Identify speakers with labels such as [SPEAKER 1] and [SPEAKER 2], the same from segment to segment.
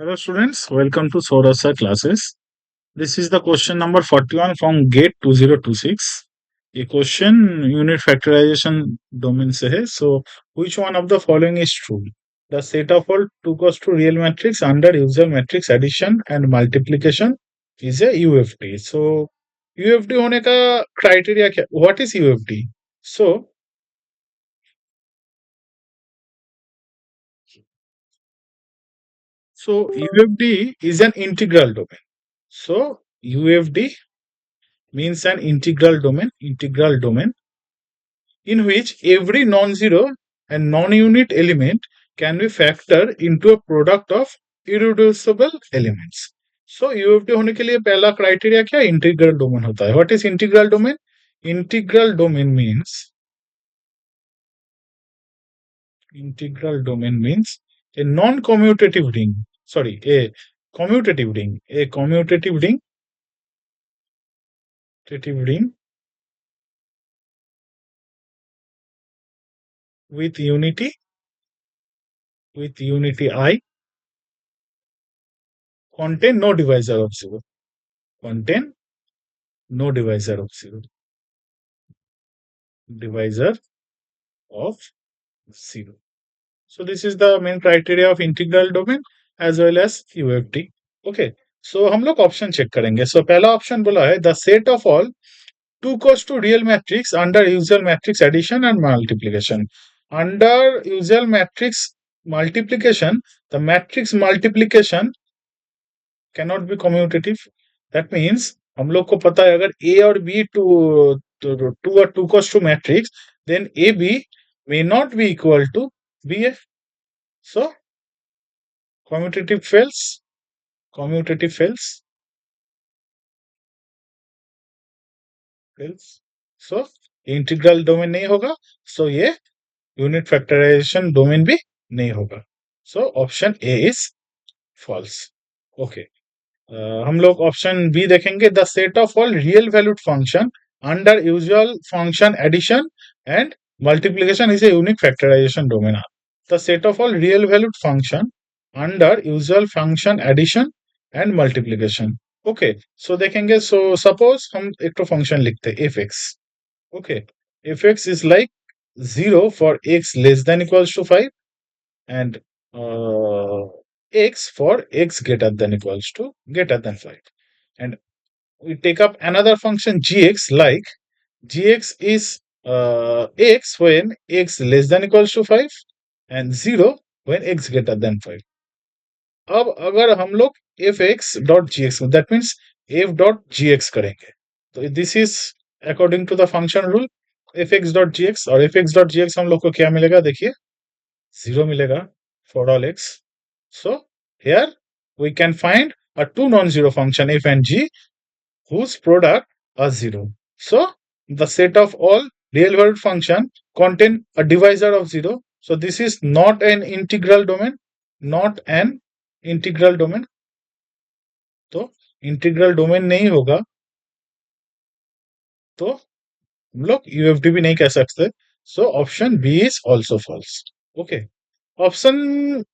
[SPEAKER 1] Hello students, welcome to Saurasa classes. This is the question number 41 from GATE 2026. A question unit factorization domain से है. So, which one of the following is true? The set of all 2 goes to real matrix under usual matrix addition and multiplication is a UFD. So, UFD होने का criteria क्या? What is UFD? So UFD is an integral domain. So UFD means an integral domain in which every non-zero and non-unit element can be factored into a product of irreducible elements. So UFD होने के लिए पहला criteria क्या integral domain होता है. What is integral domain? Integral domain means a non-commutative ring. Sorry, a commutative ring. A commutative ring with unity I contain no divisor of zero. Contain no divisor of zero. Divisor of zero. So this is the main criteria of integral domain as well as UFD. Okay. So हम लोग option check करेंगे. So पहला option बोला है the set of all 2 goes to real matrix under usual matrix addition and multiplication. Under usual matrix multiplication, the matrix multiplication cannot be commutative. That means हम लोग को पता है अगर A और B two or 2 goes to matrix, then AB may not be equal to BA. So commutative fails. Commutative fails. Fails. So integral domain नहीं होगा. So ये यूनिट फैक्टराइजेशन डोमेन भी नहीं होगा. So option A is false. Okay. हम लोग option B देखेंगे the set of all real valued function under usual function addition and multiplication is a unique factorization domain. The set of all real valued function under usual function addition and multiplication. Okay. So देखेंगे. So suppose हम एक तो function लिखते हैं F X. Okay. F X is like 0 for X less than equals to 5 and x for x greater than 5. And we take up another function gx like gx is x when x less than equals to 5 and 0 when x greater than 5. अब अगर हम लोग F x dot G X that means F dot G X करेंगे तो this is according to the function rule F x dot G X. और F x dot G X हम लोग को क्या मिलेगा देखिए 0 मिलेगा for all x. So here we can find a two non-zero function f and g whose product are 0. So the set of all real world function contain a divisor of 0. So this is not an integral domain. Not an integral domain. तो integral domain नहीं होगा तो हम लोग UFD भी नहीं कह सकते. So option B is also false. Okay. Option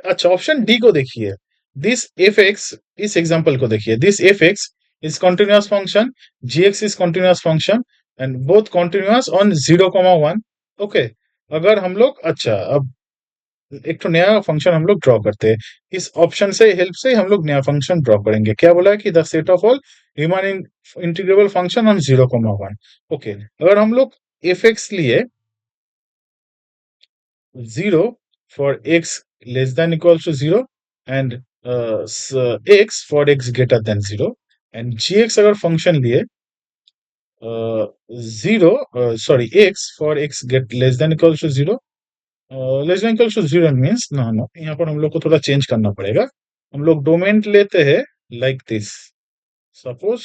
[SPEAKER 1] अच्छा ऑप्शन डी को देखिए. दिस एफ एक्स इस एग्जांपल को देखिए. This F X is continuous function. G X is continuous function and both continuous on 0,1. Okay. अगर हम लोग अच्छा अब एक तो नया फंक्शन हम लोग ड्रॉ करते हैं. इस ऑप्शन से हेल्प से हम लोग नया फंक्शन ड्रॉ करेंगे. क्या बोला है कि the set of all remaining integrable function on 0,1. Okay. अगर हम लोग एफ एक्स लिए 0 for x less than equals to 0 and x for x greater than 0 and gx अगर फंक्शन लिए 0 sorry x for x get less than equals to 0 less than equals to 0 means no no यहाँ पर हम लोग को थोड़ा change करना पड़ेगा. हम लोग डोमेन लेते हैं like this. Suppose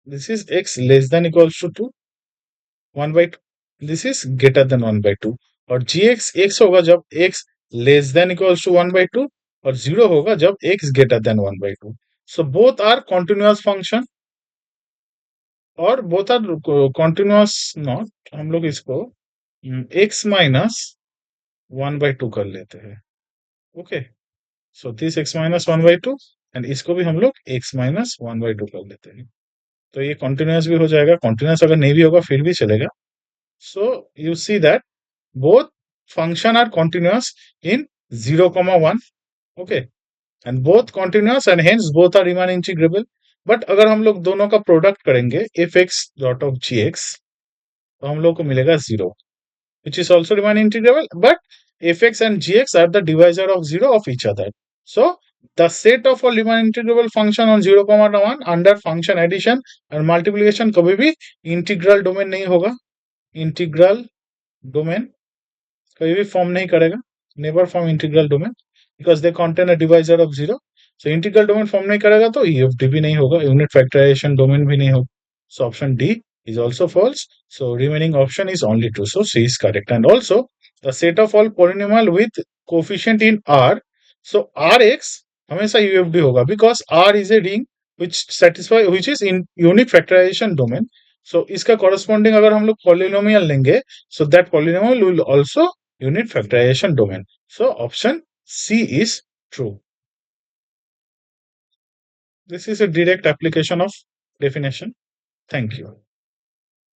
[SPEAKER 1] this is x less than equals to 2 1 by 2. This is greater than 1 by 2 और gx x होगा जब x less than equals to 1 by 2 और 0 होगा जब x greater than 1 by 2. So both are continuous function और both are continuous not. हम लोग इसको x माइनस 1/2 कर लेते हैं. Okay, so this x minus 1/2 and इसको भी हम लोग x माइनस 1/2 कर लेते हैं. तो ये कॉन्टिन्यूस भी हो जाएगा. कॉन्टिन्यूस अगर नहीं भी होगा फिर भी चलेगा. So you see that both function are continuous in 0 comma 1. Okay, and both continuous and hence both are remain integrable. But अगर हम लोग दोनों का प्रोडक्ट करेंगे f x dot of g x, तो हम लोग को मिलेगा zero, which is also remain integrable, but fx and gx are the divisor of 0 of each other. So the set of all remain integrable function on 0 comma 1 under function addition and multiplication कभी भी integral domain नहीं होगा. Integral domain कभी भी form नहीं करेगा. Never form integral domain because they contain a divisor of zero. So integral domain form नहीं करेगा तो ईएफडी भी नहीं होगा, यूनिट फैक्टराइजेशन डोमेन भी नहीं होगा. So option D is also false. So remaining option is only true. So C is correct. And also the set of all polynomial with coefficient in R. So Rx हमेशा UFD होगा because R is a ring which is in unique factorization domain. So इसका corresponding अगर हम लोग polynomial लेंगे, so that polynomial will also unit factorization domain. So option C is true. This is a direct application of definition. Thank you.